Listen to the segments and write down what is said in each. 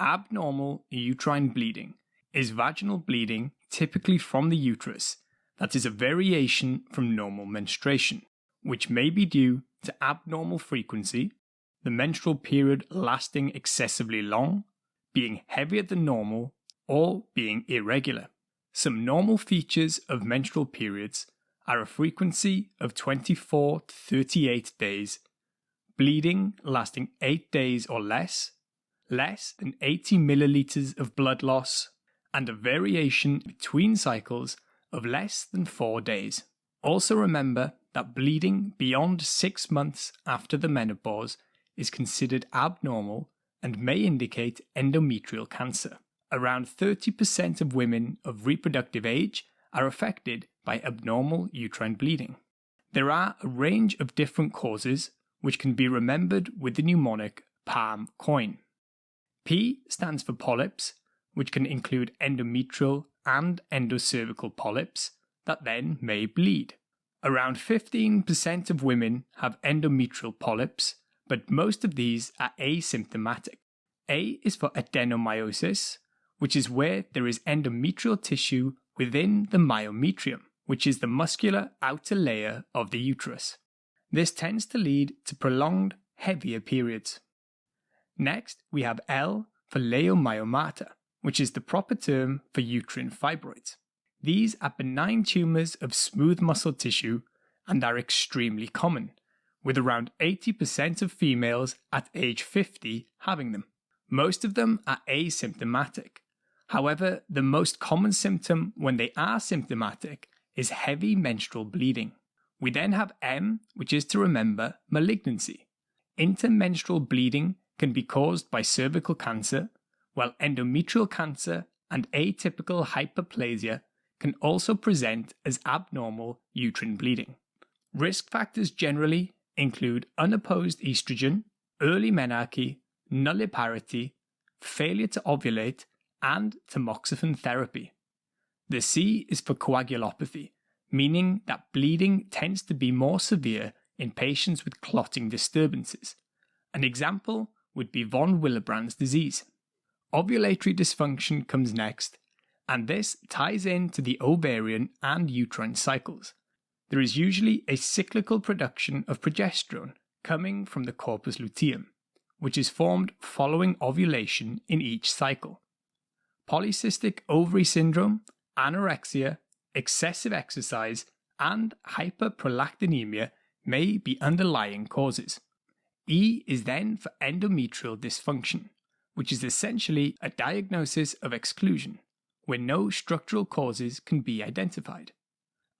Abnormal uterine bleeding is vaginal bleeding typically from the uterus that is a variation from normal menstruation, which may be due to abnormal frequency, the menstrual period lasting excessively long, being heavier than normal, or being irregular. Some normal features of menstrual periods are a frequency of 24 to 38 days, bleeding lasting 8 days or less than 80 milliliters of blood loss, and a variation between cycles of less than 4 days. Also remember that bleeding beyond 6 months after the menopause is considered abnormal and may indicate endometrial cancer. Around 30% of women of reproductive age are affected by abnormal uterine bleeding. There are a range of different causes which can be remembered with the mnemonic PALM coin. P stands for polyps, which can include endometrial and endocervical polyps that then may bleed. Around 15% of women have endometrial polyps, but most of these are asymptomatic. A is for adenomyosis, which is where there is endometrial tissue within the myometrium, which is the muscular outer layer of the uterus. This tends to lead to prolonged, heavier periods. Next, we have L for leiomyomata, which is the proper term for uterine fibroids. These are benign tumours of smooth muscle tissue and are extremely common, with around 80% of females at age 50 having them. Most of them are asymptomatic. However, the most common symptom when they are symptomatic is heavy menstrual bleeding. We then have M, which is to remember malignancy. Intermenstrual bleeding can be caused by cervical cancer, while endometrial cancer and atypical hyperplasia can also present as abnormal uterine bleeding. Risk factors generally include unopposed estrogen, early menarche, nulliparity, failure to ovulate, and tamoxifen therapy. The C is for coagulopathy, meaning that bleeding tends to be more severe in patients with clotting disturbances. An example would be von Willebrand's disease. Ovulatory dysfunction comes next, and this ties into the ovarian and uterine cycles. There is usually a cyclical production of progesterone coming from the corpus luteum, which is formed following ovulation in each cycle. Polycystic ovary syndrome, anorexia, excessive exercise, and hyperprolactinemia may be underlying causes. E is then for endometrial dysfunction, which is essentially a diagnosis of exclusion, where no structural causes can be identified.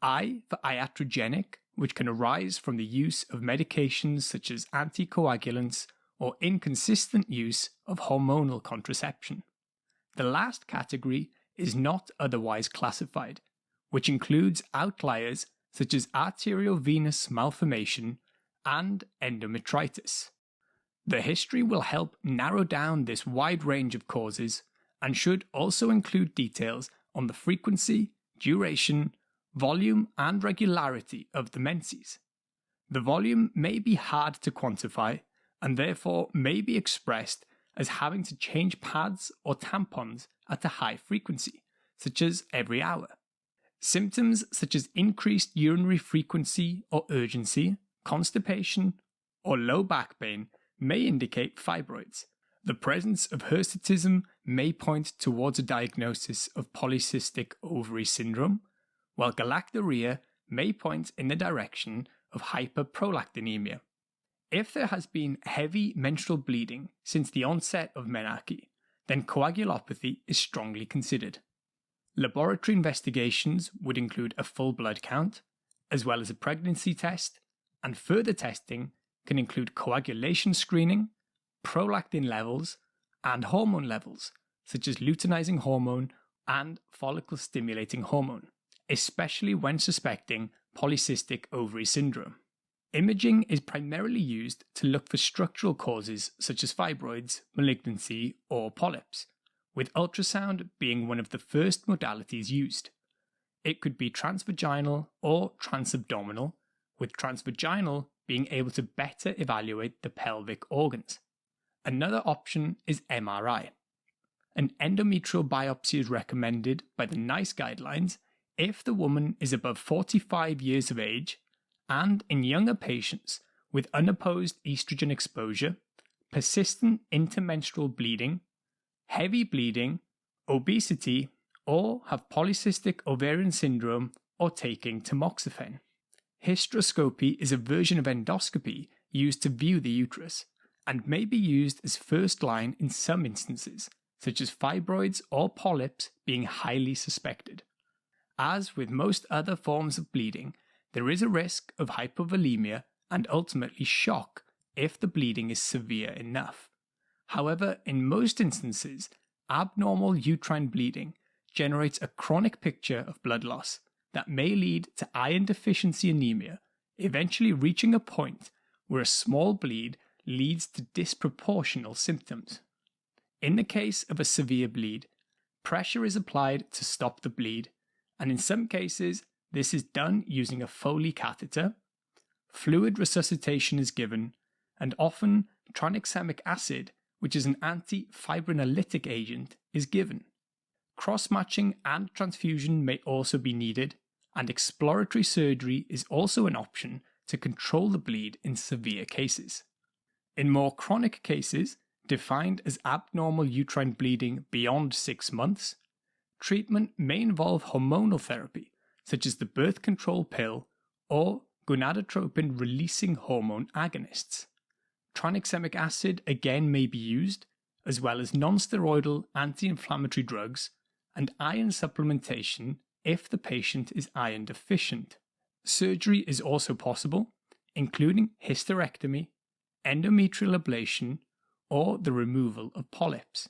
I for iatrogenic, which can arise from the use of medications such as anticoagulants or inconsistent use of hormonal contraception. The last category is not otherwise classified, which includes outliers such as arteriovenous malformation and endometritis. The history will help narrow down this wide range of causes and should also include details on the frequency, duration, volume, and regularity of the menses. The volume may be hard to quantify and therefore may be expressed as having to change pads or tampons at a high frequency, such as every hour. Symptoms such as increased urinary frequency or urgency, constipation, or low back pain may indicate fibroids. The presence of hirsutism may point towards a diagnosis of polycystic ovary syndrome, while galactorrhea may point in the direction of hyperprolactinemia. If there has been heavy menstrual bleeding since the onset of menarche, then coagulopathy is strongly considered. Laboratory investigations would include a full blood count, as well as a pregnancy test, and further testing can include coagulation screening, prolactin levels, and hormone levels, such as luteinizing hormone and follicle-stimulating hormone, especially when suspecting polycystic ovary syndrome. Imaging is primarily used to look for structural causes such as fibroids, malignancy, or polyps, with ultrasound being one of the first modalities used. It could be transvaginal or transabdominal, with transvaginal being able to better evaluate the pelvic organs. Another option is MRI. an endometrial biopsy is recommended by the NICE guidelines if the woman is above 45 years of age and in younger patients with unopposed estrogen exposure, persistent intermenstrual bleeding, heavy bleeding, obesity, or have polycystic ovarian syndrome or taking tamoxifen. Hysteroscopy is a version of endoscopy used to view the uterus and may be used as first line in some instances, such as fibroids or polyps being highly suspected. As with most other forms of bleeding, there is a risk of hypovolemia and ultimately shock if the bleeding is severe enough. However, in most instances, abnormal uterine bleeding generates a chronic picture of blood loss that may lead to iron deficiency anemia, eventually reaching a point where a small bleed leads to disproportional symptoms. In the case of a severe bleed, pressure is applied to stop the bleed, and in some cases, this is done using a Foley catheter. Fluid resuscitation is given, and often tranexamic acid, which is an anti-fibrinolytic agent, is given. Cross-matching and transfusion may also be needed, and exploratory surgery is also an option to control the bleed in severe cases. In more chronic cases, defined as abnormal uterine bleeding beyond 6 months, treatment may involve hormonal therapy, such as the birth control pill or gonadotropin-releasing hormone agonists. Tranexamic acid again may be used, as well as non-steroidal anti-inflammatory drugs and iron supplementation if the patient is iron deficient. Surgery is also possible, including hysterectomy, endometrial ablation, or the removal of polyps.